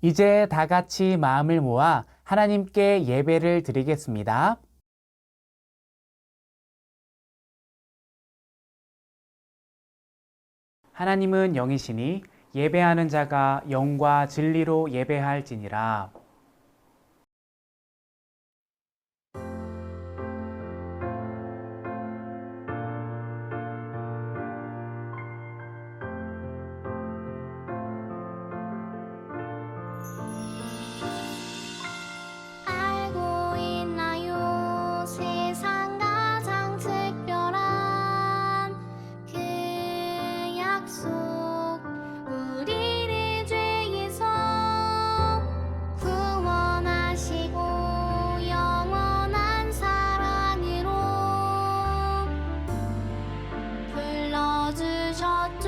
이제 다 같이 마음을 모아 하나님께 예배를 드리겠습니다. 하나님은 영이시니 예배하는 자가 영과 진리로 예배할지니라. 알고 있나요? 세상 가장 특별한 그 약속, 우리를 죄에서 구원하시고 영원한 사랑으로 불러주셨죠.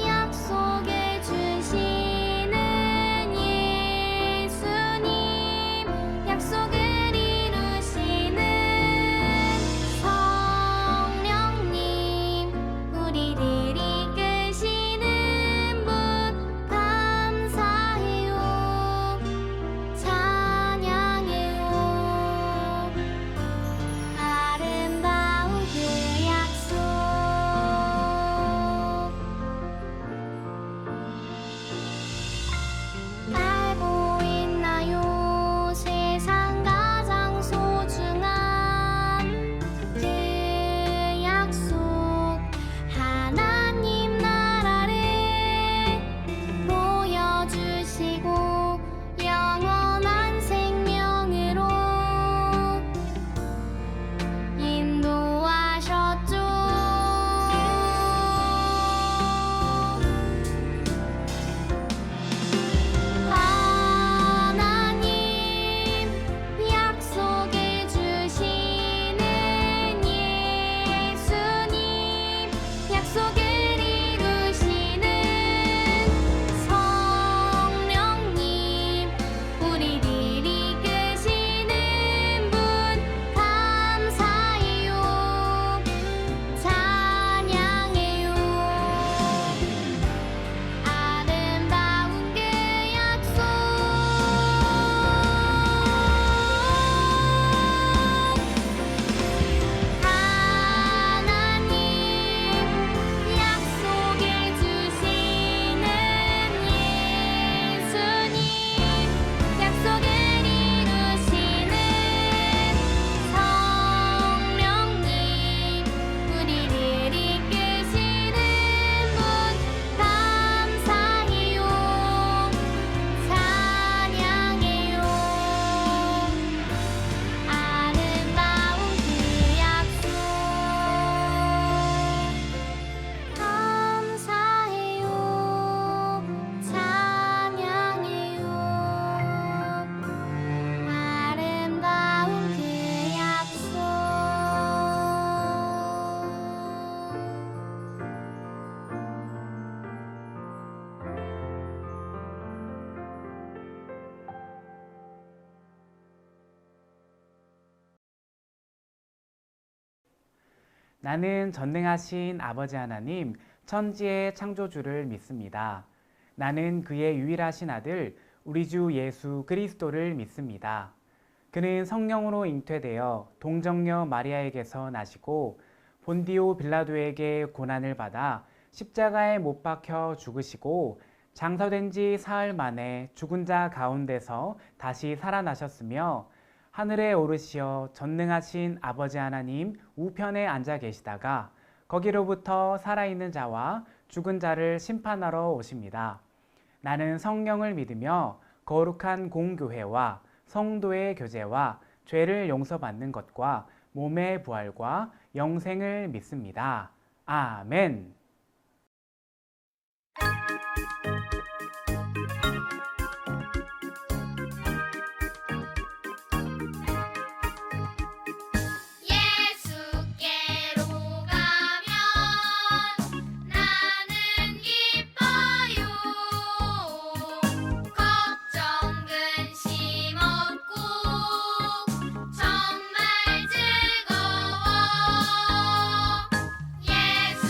약속해 주시는 예수님, 약속을 이루시는 성령님, 우리를 이끄시는 분 감사해요, 찬양해요. 아름다운 그 약속, 알고 있나요? 세상 가장 소중한 그 약속, 하나님 나라를 보여주시고 영원한 생명으로 인도하셨죠. 하나님 약속해 주시는 예수님, 약속을 이루시는 성령님, 우리를 이끄시는 분 감사해요, 찬양해요. 아름다운 그 약속, 하나님 약속해 주시는 예수님, 약속을 이루시는 성령님, 우리를 이끄시는 분 감사해요, 찬양해요. 아름다운 그 약속, 감사해요, 찬양해요. 아름다운 그 약속. 나는 전능하신 아버지 하나님, 천지의 창조주를 믿습니다. 나는 그의 유일하신 아들, 우리 주 예수 그리스도를 믿습니다. 그는 성령으로 잉태되어 동정녀 마리아에게서 나시고 본디오 빌라도에게 고난을 받아 십자가에 못 박혀 죽으시고 장사된 지 사흘 만에 죽은 자 가운데서 다시 살아나셨으며 하늘에 오르시어 전능하신 아버지 하나님 우편에 앉아 계시다가 거기로부터 살아있는 자와 죽은 자를 심판하러 오십니다. 나는 성령을 믿으며 거룩한 공교회와 성도의 교제와 죄를 용서받는 것과 몸의 부활과 영생을 믿습니다. 아멘. 예수께로 가면 나는 기뻐요. 걱정 근심 없고 정말 즐거워. 예수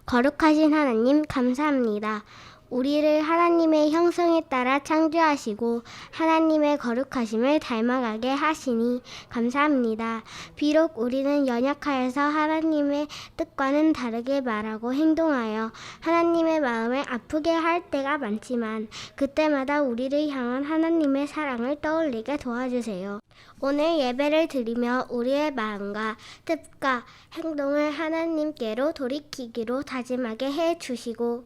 거룩하신 하나님 감사합니다. 우리를 하나님의 형상에 따라 창조하시고 하나님의 거룩하심을 닮아가게 하시니 감사합니다. 비록 우리는 연약하여서 하나님의 뜻과는 다르게 말하고 행동하여 하나님의 마음을 아프게 할 때가 많지만 그때마다 우리를 향한 하나님의 사랑을 떠올리게 도와주세요. 오늘 예배를 드리며 우리의 마음과 뜻과 행동을 하나님께로 돌이키기로 다짐하게 해 주시고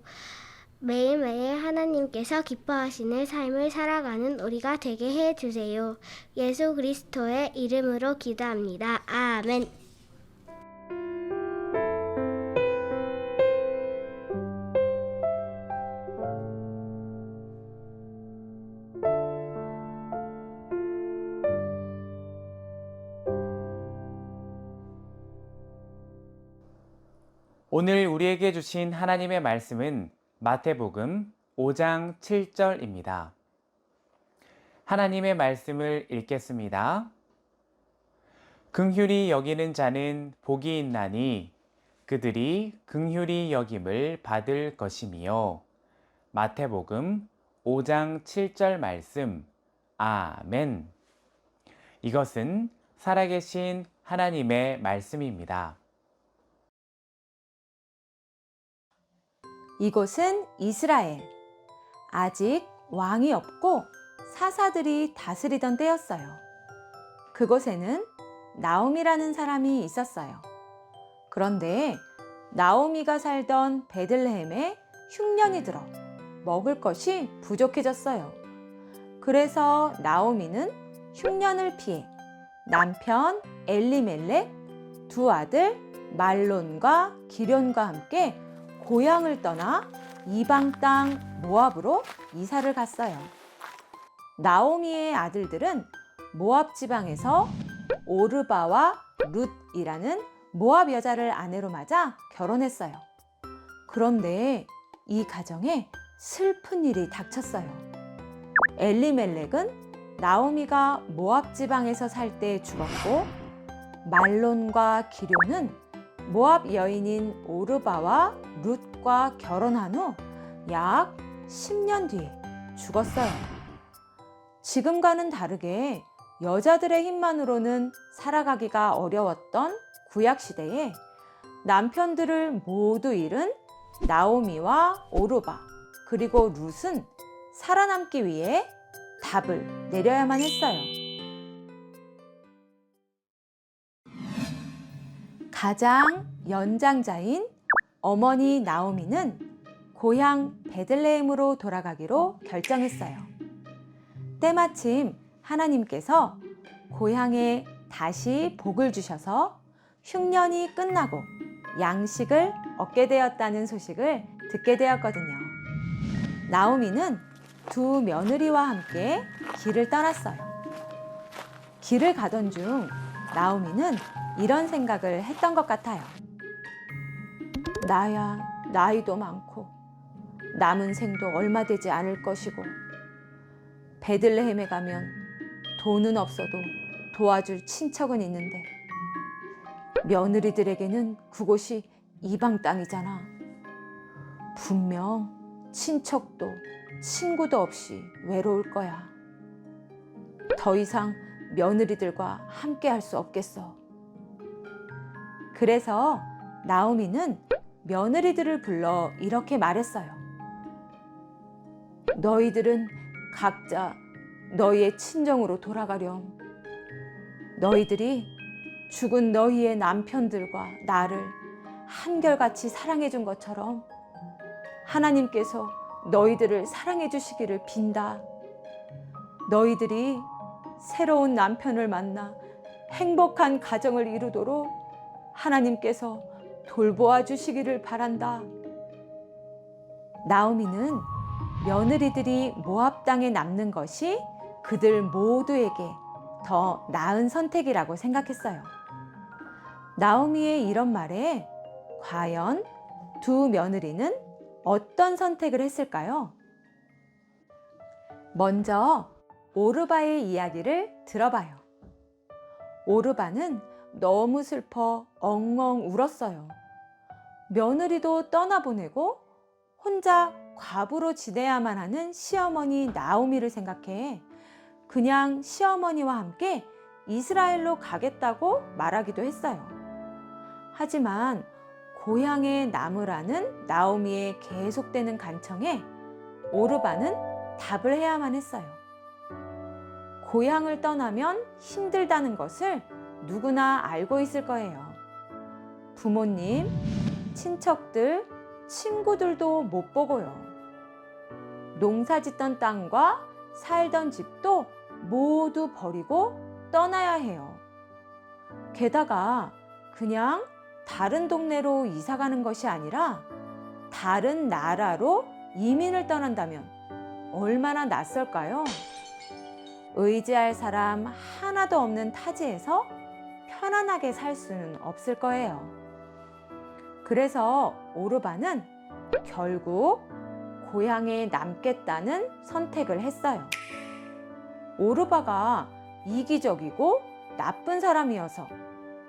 매일매일 하나님께서 기뻐하시는 삶을 살아가는 우리가 되게 해 주세요. 예수 그리스도의 이름으로 기도합니다. 아멘. 오늘 우리에게 주신 하나님의 말씀은 마태복음 5장 7절입니다. 하나님의 말씀을 읽겠습니다. 긍휼히 여기는 자는 복이 있나니 그들이 긍휼히 여김을 받을 것이며. 마태복음 5장 7절 말씀. 아멘. 이것은 살아계신 하나님의 말씀입니다. 이곳은 이스라엘. 아직 왕이 없고 사사들이 다스리던 때였어요. 그곳에는 나오미라는 사람이 있었어요. 그런데 나오미가 살던 베들레헴에 흉년이 들어 먹을 것이 부족해졌어요. 그래서 나오미는 흉년을 피해 남편 엘리멜렉, 두 아들 말론과 기련과 함께 고향을 떠나 이방 땅 모압으로 이사를 갔어요. 나오미의 아들들은 모압 지방에서 오르바와 룻이라는 모압 여자를 아내로 맞아 결혼했어요. 그런데 이 가정에 슬픈 일이 닥쳤어요. 엘리멜렉은 나오미가 모압 지방에서 살 때 죽었고, 말론과 기료는 모압 여인인 오르바와 룻과 결혼한 후 약 10년 뒤에 죽었어요. 지금과는 다르게 여자들의 힘만으로는 살아가기가 어려웠던 구약시대에 남편들을 모두 잃은 나오미와 오르바 그리고 룻은 살아남기 위해 답을 내려야만 했어요. 가장 연장자인 어머니 나오미는 고향 베들레헴으로 돌아가기로 결정했어요. 때마침 하나님께서 고향에 다시 복을 주셔서 흉년이 끝나고 양식을 얻게 되었다는 소식을 듣게 되었거든요. 나오미는 두 며느리와 함께 길을 떠났어요. 길을 가던 중 나오미는 이런 생각을 했던 것 같아요. 나야 나이도 많고 남은 생도 얼마 되지 않을 것이고, 베들레헴에 가면 돈은 없어도 도와줄 친척은 있는데 며느리들에게는 그곳이 이방 땅이잖아. 분명 친척도 친구도 없이 외로울 거야. 더 이상 며느리들과 함께 할 수 없겠어. 그래서 나오미는 며느리들을 불러 이렇게 말했어요. 너희들은 각자 너희의 친정으로 돌아가렴. 너희들이 죽은 너희의 남편들과 나를 한결같이 사랑해 준 것처럼 하나님께서 너희들을 사랑해 주시기를 빈다. 너희들이 새로운 남편을 만나 행복한 가정을 이루도록 하나님께서 돌보아 주시기를 바란다. 나오미는 며느리들이 모압 땅에 남는 것이 그들 모두에게 더 나은 선택이라고 생각했어요. 나오미의 이런 말에 과연 두 며느리는 어떤 선택을 했을까요? 먼저 오르바의 이야기를 들어봐요. 오르바는 너무 슬퍼 엉엉 울었어요. 며느리도 떠나보내고 혼자 과부로 지내야만 하는 시어머니 나오미를 생각해 그냥 시어머니와 함께 이스라엘로 가겠다고 말하기도 했어요. 하지만 고향에 남으라는 나오미의 계속되는 간청에 오르바는 답을 해야만 했어요. 고향을 떠나면 힘들다는 것을 누구나 알고 있을 거예요. 부모님, 친척들, 친구들도 못 보고요. 농사 짓던 땅과 살던 집도 모두 버리고 떠나야 해요. 게다가 그냥 다른 동네로 이사 가는 것이 아니라 다른 나라로 이민을 떠난다면 얼마나 낯설까요? 의지할 사람 하나도 없는 타지에서 편안하게 살 수는 없을 거예요. 그래서 오르바는 결국 고향에 남겠다는 선택을 했어요. 오르바가 이기적이고 나쁜 사람이어서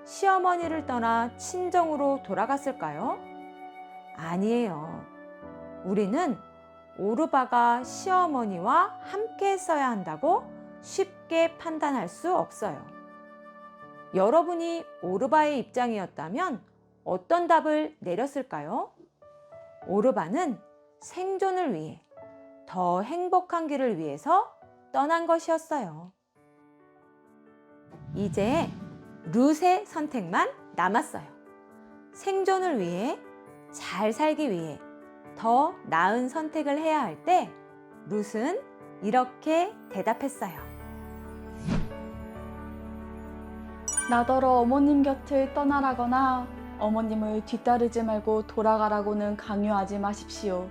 시어머니를 떠나 친정으로 돌아갔을까요? 아니에요. 우리는 오르바가 시어머니와 함께 했어야 한다고 쉽게 판단할 수 없어요. 여러분이 오르바의 입장이었다면 어떤 답을 내렸을까요? 오르바는 생존을 위해, 더 행복한 길을 위해서 떠난 것이었어요. 이제 룻의 선택만 남았어요. 생존을 위해, 잘 살기 위해 더 나은 선택을 해야 할 때 룻은 이렇게 대답했어요. 나더러 어머님 곁을 떠나라거나 어머님을 뒤따르지 말고 돌아가라고는 강요하지 마십시오.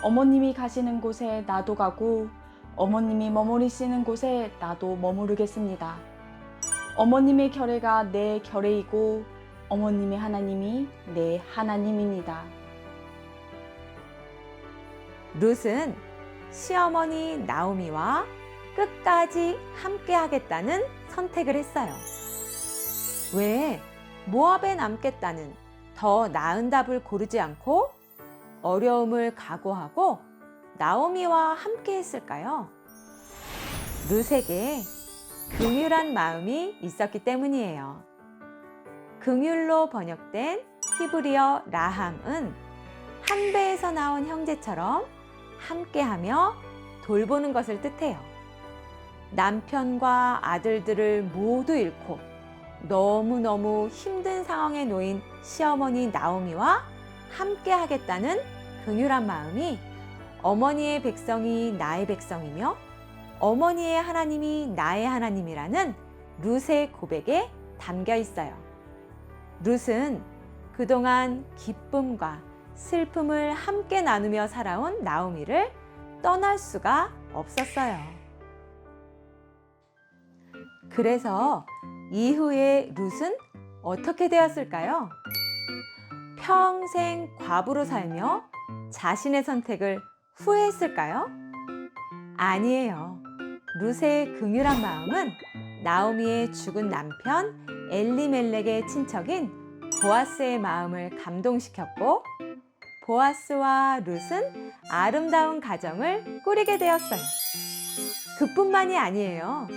어머님이 가시는 곳에 나도 가고 어머님이 머무르시는 곳에 나도 머무르겠습니다. 어머님의 결례가 내 결례이고 어머님의 하나님이 내 하나님입니다. 룻은 시어머니 나오미와 끝까지 함께 하겠다는 선택을 했어요. 왜 모압에 남겠다는 더 나은 답을 고르지 않고 어려움을 각오하고 나오미와 함께 했을까요? 룻에게 긍휼한 마음이 있었기 때문이에요. 긍휼로 번역된 히브리어 라함은 한 배에서 나온 형제처럼 함께하며 돌보는 것을 뜻해요. 남편과 아들들을 모두 잃고 너무너무 힘든 상황에 놓인 시어머니 나오미와 함께 하겠다는 긍휼한 마음이 어머니의 백성이 나의 백성이며 어머니의 하나님이 나의 하나님이라는 룻의 고백에 담겨 있어요. 룻은 그동안 기쁨과 슬픔을 함께 나누며 살아온 나오미를 떠날 수가 없었어요. 그래서 이후에 룻은 어떻게 되었을까요? 평생 과부로 살며 자신의 선택을 후회했을까요? 아니에요. 룻의 긍휼한 마음은 나오미의 죽은 남편 엘리멜렉의 친척인 보아스의 마음을 감동시켰고 보아스와 룻은 아름다운 가정을 꾸리게 되었어요. 그뿐만이 아니에요.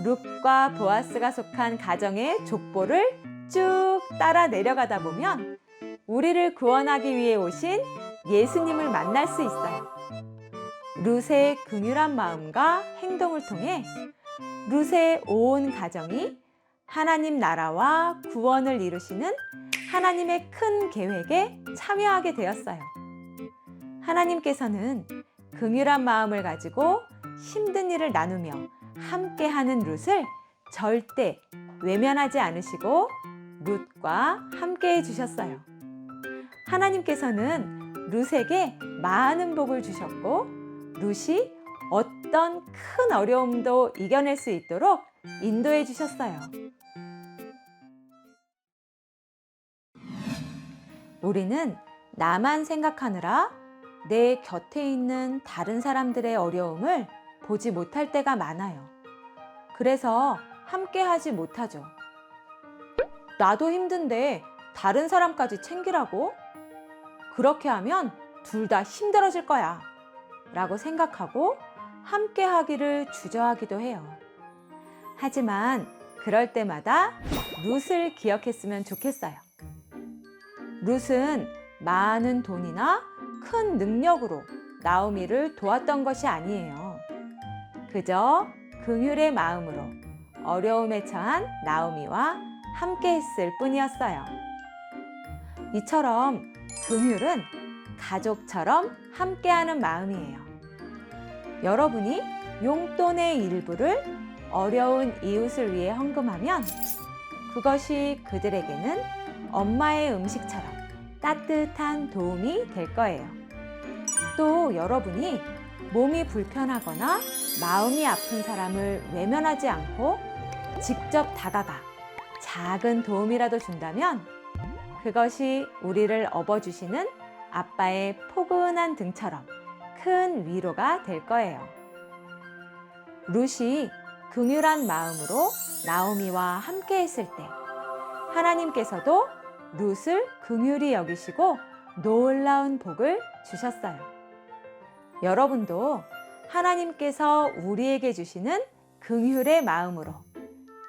룻과 보아스가 속한 가정의 족보를 쭉 따라 내려가다 보면 우리를 구원하기 위해 오신 예수님을 만날 수 있어요. 룻의 긍휼한 마음과 행동을 통해 룻의 온 가정이 하나님 나라와 구원을 이루시는 하나님의 큰 계획에 참여하게 되었어요. 하나님께서는 긍휼한 마음을 가지고 힘든 일을 나누며 함께하는 룻을 절대 외면하지 않으시고 룻과 함께 해주셨어요. 하나님께서는 룻에게 많은 복을 주셨고 룻이 어떤 큰 어려움도 이겨낼 수 있도록 인도해 주셨어요. 우리는 나만 생각하느라 내 곁에 있는 다른 사람들의 어려움을 보지 못할 때가 많아요. 그래서 함께 하지 못하죠. 나도 힘든데 다른 사람까지 챙기라고? 그렇게 하면 둘 다 힘들어질 거야 라고 생각하고 함께 하기를 주저하기도 해요. 하지만 그럴 때마다 룻을 기억했으면 좋겠어요. 룻은 많은 돈이나 큰 능력으로 나오미를 도왔던 것이 아니에요. 그저 긍휼의 마음으로 어려움에 처한 나오미와 함께 했을 뿐이었어요. 이처럼 긍휼은 가족처럼 함께하는 마음이에요. 여러분이 용돈의 일부를 어려운 이웃을 위해 헌금하면 그것이 그들에게는 엄마의 음식처럼 따뜻한 도움이 될 거예요. 또 여러분이 몸이 불편하거나 마음이 아픈 사람을 외면하지 않고 직접 다가가 작은 도움이라도 준다면 그것이 우리를 업어주시는 아빠의 포근한 등처럼 큰 위로가 될 거예요. 룻이 긍휼한 마음으로 나오미와 함께 했을 때 하나님께서도 룻을 긍휼히 여기시고 놀라운 복을 주셨어요. 여러분도 하나님께서 우리에게 주시는 긍휼의 마음으로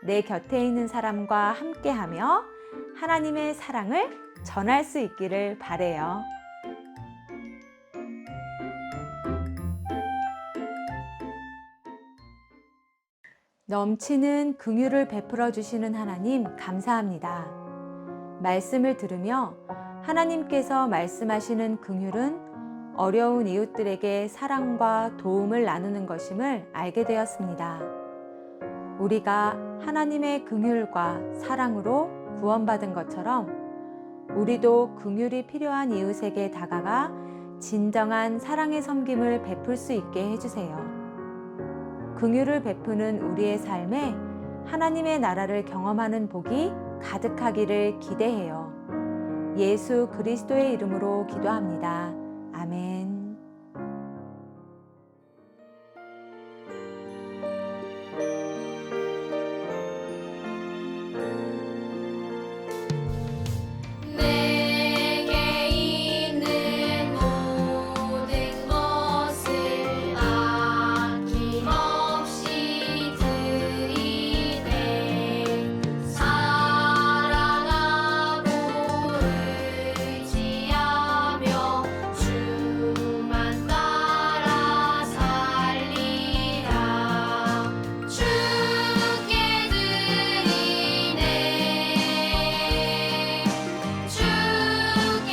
내 곁에 있는 사람과 함께하며 하나님의 사랑을 전할 수 있기를 바래요. 넘치는 긍휼을 베풀어 주시는 하나님 감사합니다. 말씀을 들으며 하나님께서 말씀하시는 긍휼은 어려운 이웃들에게 사랑과 도움을 나누는 것임을 알게 되었습니다. 우리가 하나님의 긍휼과 사랑으로 구원받은 것처럼 우리도 긍휼이 필요한 이웃에게 다가가 진정한 사랑의 섬김을 베풀 수 있게 해주세요. 긍휼을 베푸는 우리의 삶에 하나님의 나라를 경험하는 복이 가득하기를 기대해요. 예수 그리스도의 이름으로 기도합니다. 아멘. 내게 있는 모든 것을 아낌없이 드리네. 사랑하고 의지하며 주만 따라 살리라. 주께 드리네. 주께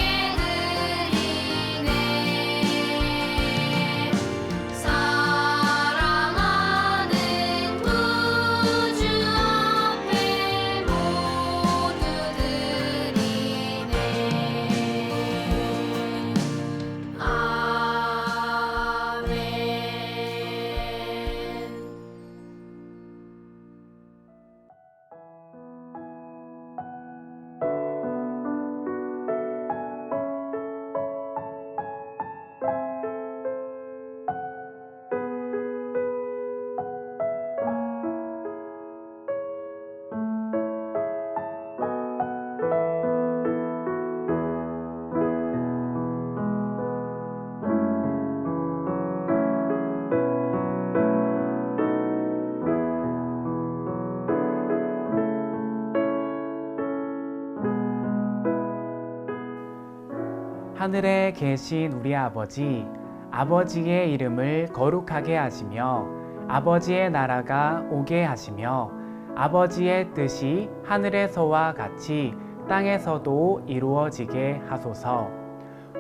드리네. 사랑하는 구주 앞에 모두 드리네. 아멘. 하늘에 계신 우리 아버지, 아버지의 이름을 거룩하게 하시며 아버지의 나라가 오게 하시며 아버지의 뜻이 하늘에서와 같이 땅에서도 이루어지게 하소서.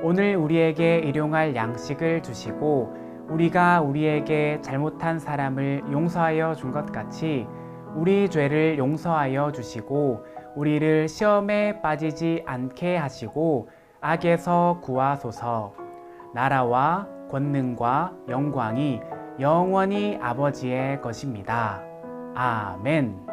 오늘 우리에게 일용할 양식을 주시고 우리가 우리에게 잘못한 사람을 용서하여 준 것 같이 우리 죄를 용서하여 주시고 우리를 시험에 빠지지 않게 하시고 악에서 구하소서. 나라와 권능과 영광이 영원히 아버지의 것입니다. 아멘.